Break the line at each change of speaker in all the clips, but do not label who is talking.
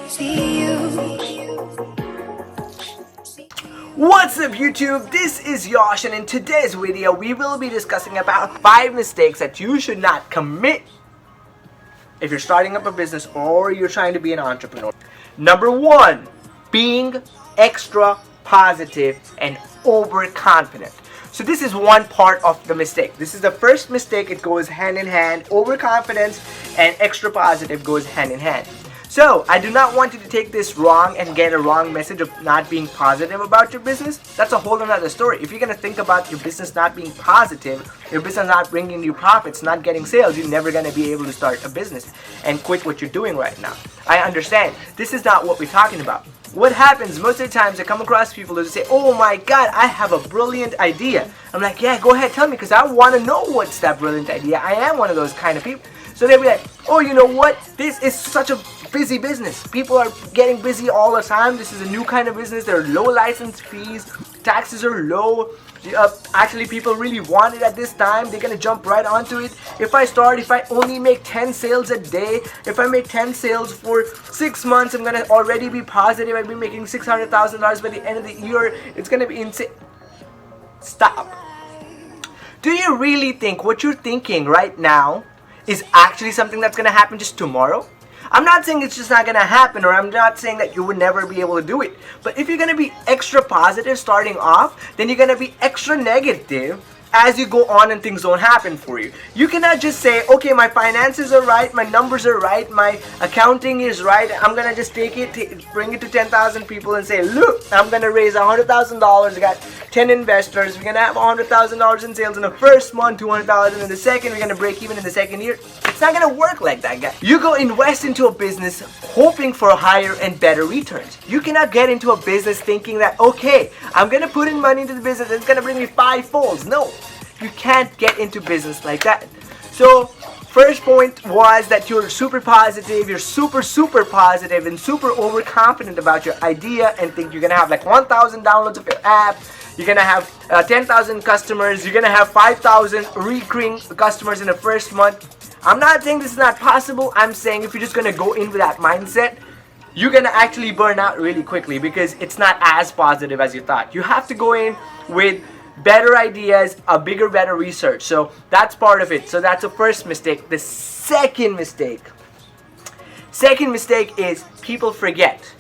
See you.
What's up YouTube, this is Yash, and in today's video we will be discussing about 5 mistakes that you should not commit if you're starting up a business or you're trying to be an entrepreneur. Number 1, being extra positive and overconfident. So this is one part of the mistake. This is the first mistake. It goes hand in hand. Overconfidence and extra positive goes hand in hand. So I do not want you to take this wrong and get a wrong message of not being positive about your business. That's a whole other story. If you're going to think about your business not being positive, your business not bringing you profits, not getting sales, you're never going to be able to start a business and quit what you're doing right now. I understand. This is not what we're talking about. What happens most of the times I come across people who say, oh my god, I have a brilliant idea. I'm like, yeah, go ahead, tell me, because I want to know what's that brilliant idea. I am one of those kind of people. So they'll be like, oh, you know what, this is such a busy business. People are getting busy all the time. This is a new kind of business. There are low license fees, taxes are low. Actually, people really want it at this time. They're gonna jump right onto it. If I only make 10 sales a day, if I make 10 sales for 6 months, I'm gonna already be positive. I'll be making $600,000 by the end of the year. It's gonna be insane. Stop. Do you really think what you're thinking right now is actually something that's gonna happen just tomorrow? I'm not saying it's just not going to happen, or I'm not saying that you would never be able to do it. But if you're going to be extra positive starting off, then you're going to be extra negative as you go on and things don't happen for you. You cannot just say, okay, my finances are right, my numbers are right, my accounting is right, I'm going to just take it, bring it to 10,000 people and say, look, I'm going to raise $100,000, I got 10 investors, we're going to have $100,000 in sales in the first month, $200,000 in the second, we're going to break even in the second year. It's not going to work like that, guys. You go invest into a business hoping for higher and better returns. You cannot get into a business thinking that, okay, I'm going to put in money into the business and it's going to bring me 5 folds. No. You can't get into business like that. So first point was that you're super positive, you're super positive and super overconfident about your idea and think you're gonna have like 1,000 downloads of your app, you're gonna have 10,000 customers, you're gonna have 5,000 recurring customers in the first month. I'm not saying this is not possible. I'm saying if you're just gonna go in with that mindset, you're gonna actually burn out really quickly because it's not as positive as you thought. You have to go in with better ideas, a bigger, better research. So that's part of it. So that's the first mistake. The second mistake is people forget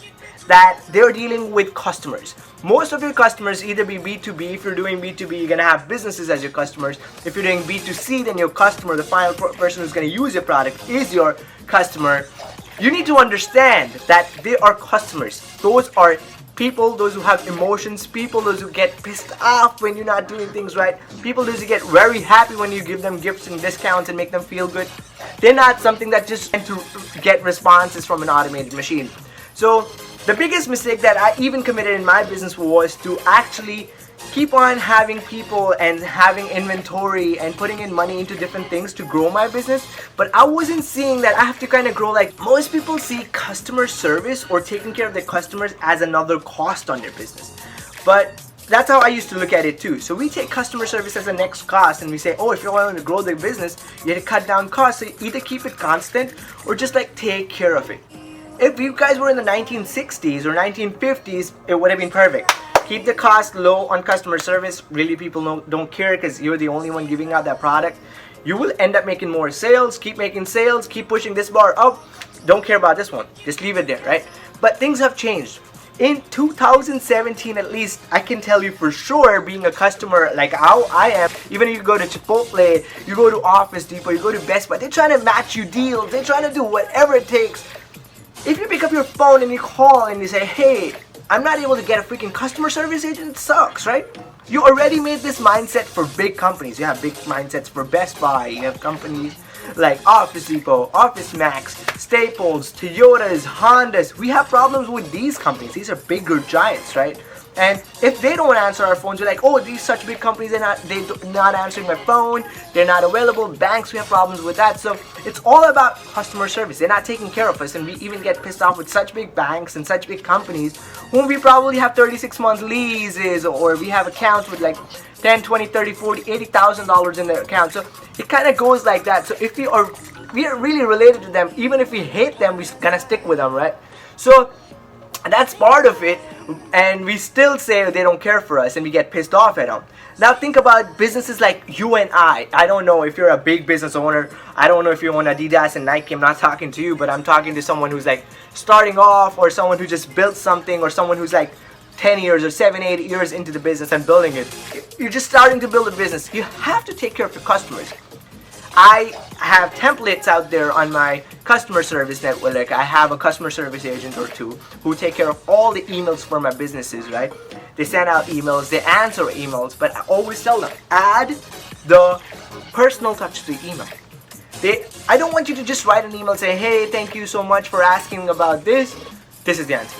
that they're dealing with customers. Most of your customers either be B2B. If you're doing B2B, you're gonna have businesses as your customers. If you're doing B2C, then your customer, the final person who's gonna use your product, is your customer. You need to understand that they are customers. Those are people, those who have emotions, people, those who get pissed off when you're not doing things right, people, those who get very happy when you give them gifts and discounts and make them feel good. They're not something that just tend to get responses from an automated machine. So the biggest mistake that I even committed in my business was to actually keep on having people and having inventory and putting in money into different things to grow my business. But I wasn't seeing that I have to kind of grow. Like most people see customer service or taking care of their customers as another cost on their business. But that's how I used to look at it too. So we take customer service as the next cost and we say, oh, if you want to grow the business, you have to cut down costs. So you either keep it constant or just like take care of it. If you guys were in the 1960s or 1950s, it would have been perfect. Keep the cost low on customer service. Really, people don't care because you're the only one giving out that product. You will end up making more sales. Keep making sales. Keep pushing this bar up. Don't care about this one. Just leave it there, right? But things have changed. In 2017, at least, I can tell you for sure, being a customer like how I am, even if you go to Chipotle, you go to Office Depot, you go to Best Buy, they're trying to match you deals. They're trying to do whatever it takes. If you pick up your phone and you call and you say, hey, I'm not able to get a freaking customer service agent, it sucks, right? You already made this mindset for big companies. You have big mindsets for Best Buy. You have companies like Office Depot, Office Max, Staples, Toyotas, Hondas. We have problems with these companies. These are bigger giants, right? And if they don't answer our phones, we're like, oh, these such big companies, they're not answering my phone, they're not available. Banks, we have problems with that. So it's all about customer service. They're not taking care of us, and we even get pissed off with such big banks and such big companies whom we probably have 36-month leases, or we have accounts with like 10, 20, 30, 40, $80,000 in their account. So it kind of goes like that. So if we are really related to them, even if we hate them, we're gonna stick with them, right? So that's part of it, and we still say they don't care for us and we get pissed off at them. Now think about businesses like you and I don't know if you're a big business owner, I don't know if you own Adidas and Nike, I'm not talking to you, but I'm talking to someone who's like starting off, or someone who just built something, or someone who's like 10 years or 7, 8 years into the business and building it. You're just starting to build a business. You have to take care of your customers. I have templates out there on my customer service network. I have a customer service agent or two who take care of all the emails for my businesses, right? They send out emails, they answer emails, but I always tell them, add the personal touch to the email. I don't want you to just write an email saying, hey, thank you so much for asking about this. This is the answer.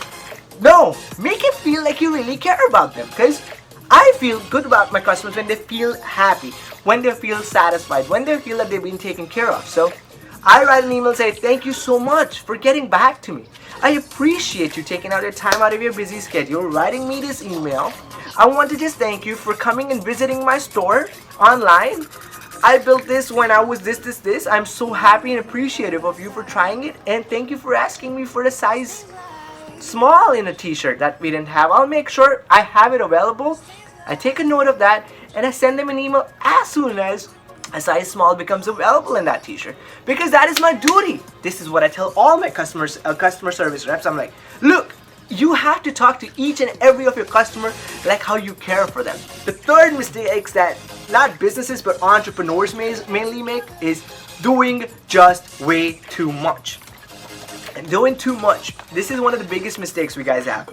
No, make it feel like you really care about them, because I feel good about my customers when they feel happy, when they feel satisfied, when they feel that they've been taken care of. So I write an email and say, thank you so much for getting back to me. I appreciate you taking out your time out of your busy schedule, writing me this email. I want to just thank you for coming and visiting my store online. I built this when I was this. I'm so happy and appreciative of you for trying it, and thank you for asking me for the size small in a t-shirt that we didn't have. I'll make sure I have it available. I take a note of that and I send them an email as soon as a size small becomes available in that t-shirt, because that is my duty. This is what I tell all my customer service reps. I'm like, look, you have to talk to each and every of your customer like how you care for them. The third mistake that not businesses but entrepreneurs mainly make is doing just way too much. And doing too much. This is one of the biggest mistakes we guys have.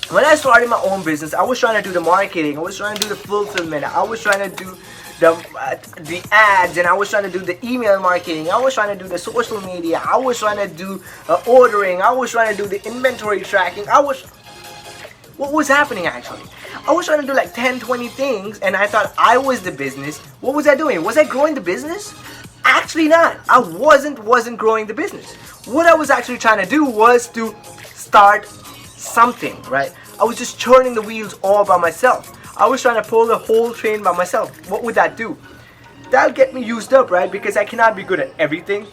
When I started my own business, I was trying to do the marketing, I was trying to do the fulfillment, I was trying to do the ads, and I was trying to do the email marketing, I was trying to do the social media, I was trying to do ordering, I was trying to do the inventory tracking. What was happening actually? I was trying to do like 10, 20 things, and I thought I was the business. What was I doing? Was I growing the business? Actually not. I wasn't growing the business. What I was actually trying to do was to start something, right? I was just churning the wheels all by myself. I was trying to pull the whole train by myself. What would that do? That'll get me used up, right? Because I cannot be good at everything.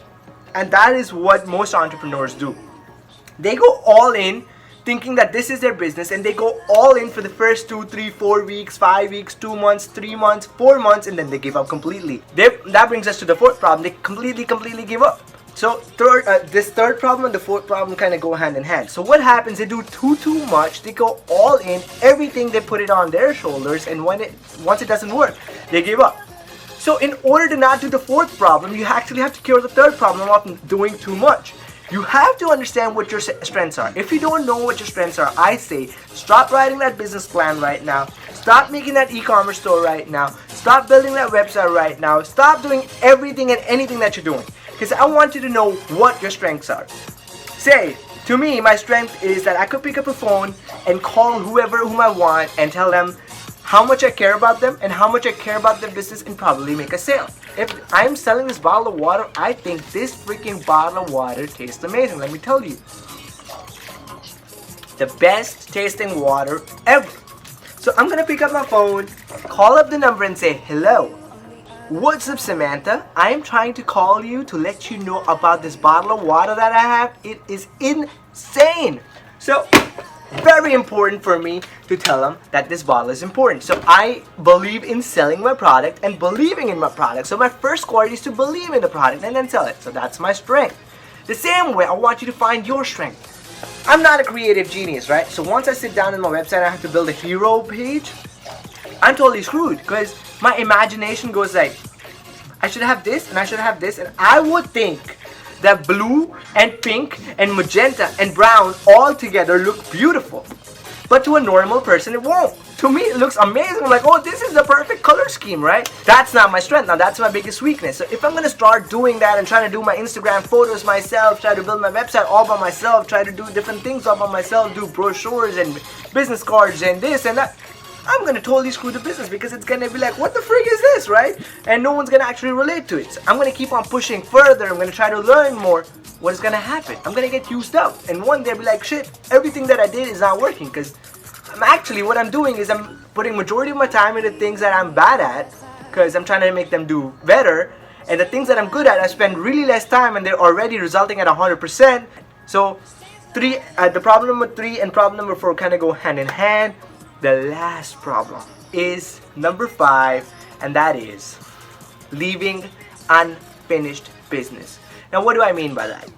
And that is what most entrepreneurs do. They go all in thinking that this is their business, and they go all in for the first 2, 3, 4 weeks, 5 weeks, 2 months, 3 months, 4 months, and then they give up completely. That brings us to the fourth problem. They completely give up. So this third problem and the fourth problem kind of go hand in hand. So what happens, they do too much, they go all in, everything they put it on their shoulders, and once it doesn't work, they give up. So in order to not do the fourth problem, you actually have to cure the third problem of doing too much. You have to understand what your strengths are. If you don't know what your strengths are, I say stop writing that business plan right now. Stop making that e-commerce store right now. Stop building that website right now. Stop doing everything and anything that you're doing. Because I want you to know what your strengths are. Say, to me, my strength is that I could pick up a phone and call whom I want and tell them how much I care about them and how much I care about their business, and probably make a sale. If I'm selling this bottle of water, I think this freaking bottle of water tastes amazing. Let me tell you. The best tasting water ever. So I'm going to pick up my phone, call up the number and say, hello. What's up, Samantha? I am trying to call you to let you know about this bottle of water that I have. It is insane. So, very important for me to tell them that this bottle is important. So I believe in selling my product and believing in my product. So my first quality is to believe in the product and then sell it. So that's my strength. The same way, I want you to find your strength. I'm not a creative genius, right? So once I sit down in my website, I have to build a hero page. I'm totally screwed because my imagination goes like, I should have this and I should have this, and I would think that blue and pink and magenta and brown all together look beautiful. But to a normal person, it won't. To me, it looks amazing. I'm like, oh, this is the perfect color scheme, right? That's not my strength. Now, that's my biggest weakness. So if I'm going to start doing that and trying to do my Instagram photos myself, try to build my website all by myself, try to do different things all by myself, do brochures and business cards and this and that, I'm going to totally screw the business because it's going to be like, what the frig is this, right? And no one's going to actually relate to it. So I'm going to keep on pushing further. I'm going to try to learn more. What is going to happen? I'm going to get used up. And one day I'll be like, shit, everything that I did is not working, because what I'm doing is I'm putting majority of my time into things that I'm bad at because I'm trying to make them do better. And the things that I'm good at, I spend really less time and they're already resulting at 100%. So The problem number 3 and problem number 4 kind of go hand in hand. The last problem is number 5, and that is leaving unfinished business. Now, what do I mean by that?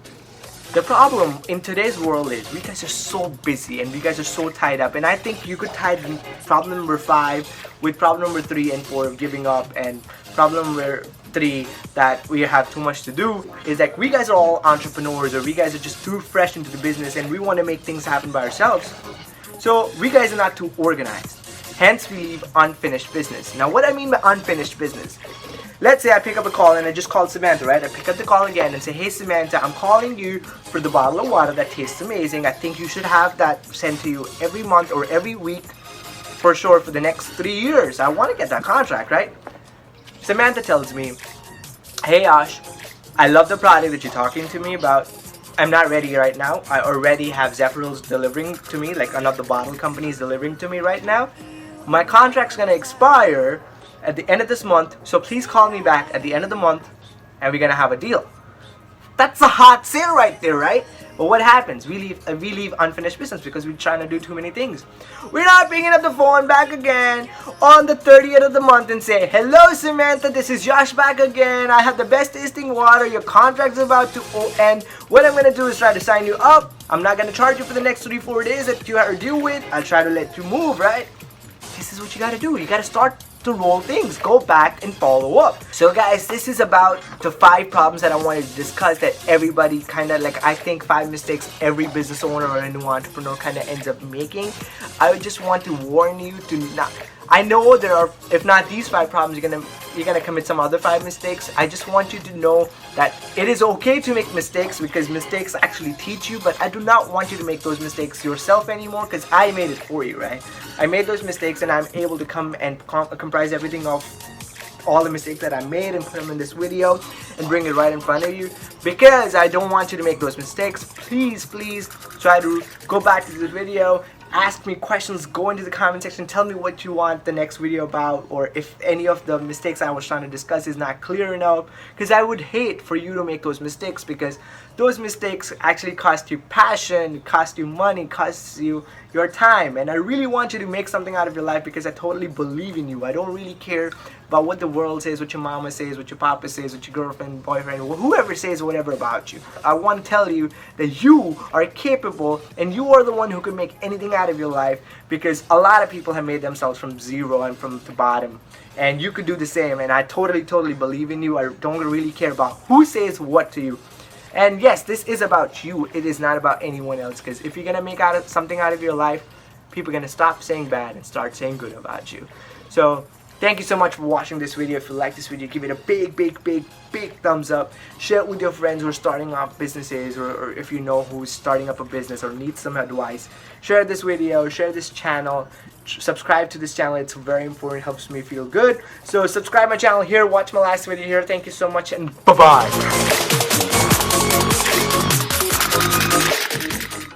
The problem in today's world is we guys are so busy and we guys are so tied up, and I think you could tie problem number 5 with problem number 3 and 4 of giving up, and problem number 3 that we have too much to do is that we guys are all entrepreneurs, or we guys are just too fresh into the business and we want to make things happen by ourselves. So we guys are not too organized. Hence, we leave unfinished business. Now, what I mean by unfinished business, let's say I pick up a call and I just called Samantha, right? I pick up the call again and say, hey Samantha, I'm calling you for the bottle of water that tastes amazing. I think you should have that sent to you every month or every week for sure for the next 3 years. I want to get that contract, right? Samantha tells me, hey Ash, I love the product that you're talking to me about. I'm not ready right now. I already have Zephyrils delivering to me, like another bottle company is delivering to me right now. My contract's gonna expire at the end of this month, so please call me back at the end of the month and we're gonna have a deal. That's a hot sale right there, right? But what happens? We leave unfinished business because we're trying to do too many things. We're not picking up the phone back again on the 30th of the month and say, hello Samantha, this is Josh back again. I have the best tasting water. Your contract's about to end. What I'm going to do is try to sign you up. I'm not going to charge you for the next 3-4 days that you are due with. I'll try to let you move, right? This is what you got to do. You got to start to roll things. Go back and follow up. So guys, this is about the 5 problems that I wanted to discuss that everybody kind of like, I think 5 mistakes every business owner or a new entrepreneur kind of ends up making. I just want to warn you to not, I know there are, if not these 5 problems, you're gonna commit some other 5 mistakes. I just want you to know that it is okay to make mistakes because mistakes actually teach you, but I do not want you to make those mistakes yourself anymore because I made it for you, right? I made those mistakes and I'm able to come and comprise everything of all the mistakes that I made and put them in this video and bring it right in front of you because I don't want you to make those mistakes. Please try to go back to this video, ask me questions, go into the comment section, tell me what you want the next video about, or if any of the mistakes I was trying to discuss is not clear enough, because I would hate for you to make those mistakes because those mistakes actually cost you passion, cost you money, cost you your time, and I really want you to make something out of your life because I totally believe in you. I don't really care about what the world says, what your mama says, what your papa says, what your girlfriend, boyfriend, whoever says whatever about you. I want to tell you that you are capable and you are the one who can make anything out of your life because a lot of people have made themselves from zero and from the bottom, and you could do the same, and I totally believe in you. I don't really care about who says what to you. And yes, this is about you. It is not about anyone else. Because if you're going to make something out of your life, people are going to stop saying bad and start saying good about you. So, thank you so much for watching this video. If you like this video, give it a big thumbs up. Share it with your friends who are starting off businesses, or if you know who's starting up a business or needs some advice. Share this video, share this channel. Subscribe to this channel. It's very important. It helps me feel good. So, subscribe my channel here. Watch my last video here. Thank you so much and bye-bye.